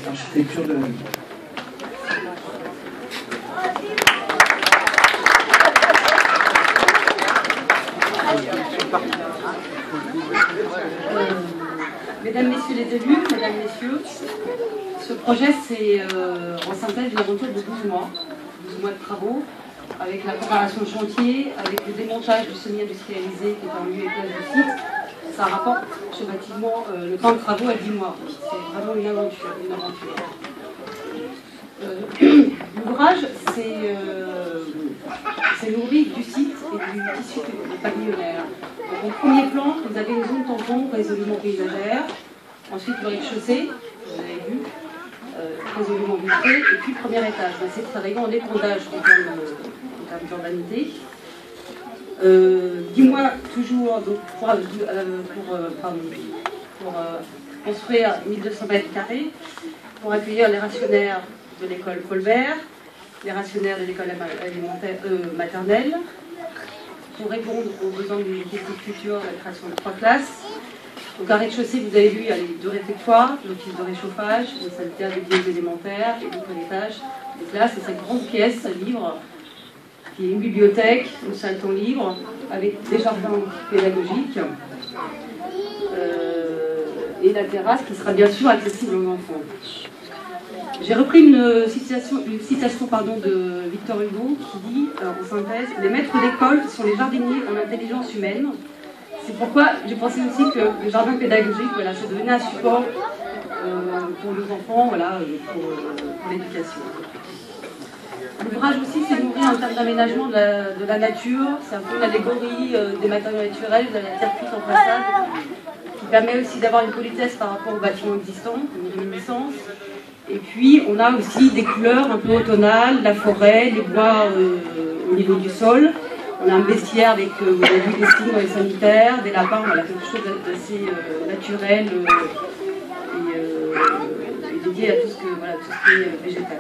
architecture de la vie. Mesdames, Messieurs les élus, Mesdames, Messieurs, ce projet c'est en synthèse une aventure de 12 mois de travaux, avec la préparation de chantier, avec le démontage du semi-industrialisé qui est en lieu et place du site. Ça rapporte schématiquement le temps de travaux à 10 mois. C'est vraiment une aventure. L'ouvrage c'est nourri du site et du tissu pavillonnaire. Donc, au premier plan, vous avez une zone tampon résolument paysagère. Ensuite, le rez-de-chaussée, vous avez vu, résolument vitré. Et puis, le premier étage. On essaie de travailler en épandage en termes d'urbanité. 10 mois toujours donc, pour construire 1200 mètres carrés, pour accueillir les rationnaires de l'école Colbert, les rationnaires de l'école maternelle, pour répondre aux besoins du objectif futur, la création de 3 classes. Donc, à rez-de-chaussée, vous avez vu, il y a les 2 réfectoires, l'office de réchauffage, le sanitaire des pièces élémentaires, et donc à l'étage, des classes, et cette grande pièce libre, qui est une bibliothèque, une salle temps libre, avec des jardins pédagogiques, et la terrasse qui sera bien sûr accessible aux enfants. J'ai repris une citation de Victor Hugo qui dit, en synthèse, « Les maîtres d'école sont les jardiniers en intelligence humaine ». C'est pourquoi j'ai pensé aussi que le jardin pédagogique, voilà, ça devenait un support pour nos enfants, voilà, pour l'éducation. L'ouvrage aussi s'est nourri en termes d'aménagement de la nature. C'est un peu une allégorie des matériaux naturels, de la terre cuite en façade, qui permet aussi d'avoir une politesse par rapport aux bâtiments existants, une réminiscence. Et puis, on a aussi des couleurs un peu automnales, la forêt, les bois au niveau du sol. On a un bestiaire avec, vous avez vu, des signes dans les sanitaires, des lapins, voilà, quelque chose d'assez naturel et dédié à tout ce qui est végétal.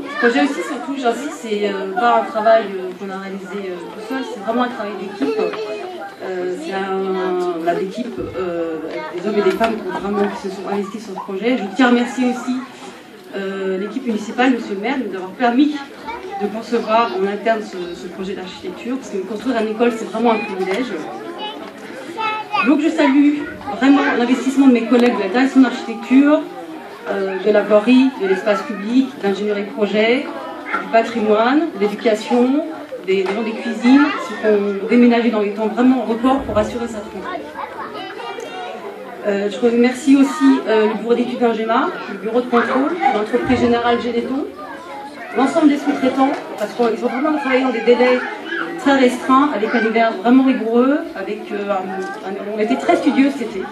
Ce projet aussi, surtout, j'insiste, c'est pas un travail qu'on a réalisé tout seul, c'est vraiment un travail d'équipe. C'est l'équipe, des hommes et des femmes qui se sont investis sur ce projet. Je tiens à remercier aussi l'équipe municipale, monsieur le maire, de nous avoir permis de concevoir en interne ce projet d'architecture, parce que construire une école, c'est vraiment un privilège. Donc je salue vraiment l'investissement de mes collègues de la direction d'architecture, de la voirie, de l'espace public, d'ingénierie projet, du patrimoine, de l'éducation, des gens des cuisines qui ont déménagé dans les temps vraiment records pour assurer cette rentrée. Je remercie aussi le bureau d'études d'Ingema, le bureau de contrôle, l'entreprise générale Généton, l'ensemble des sous-traitants, parce qu'ils ont vraiment travaillé dans des délais très restreints, avec un hiver vraiment rigoureux, on était très studieux cet été.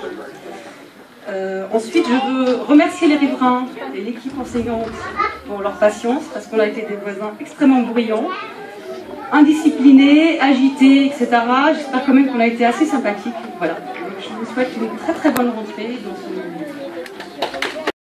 Ensuite, je veux remercier les riverains et l'équipe enseignante pour leur patience, parce qu'on a été des voisins extrêmement bruyants, indisciplinés, agités, etc. J'espère quand même qu'on a été assez sympathiques. Voilà. Donc, je vous souhaite une très très bonne rentrée dans ce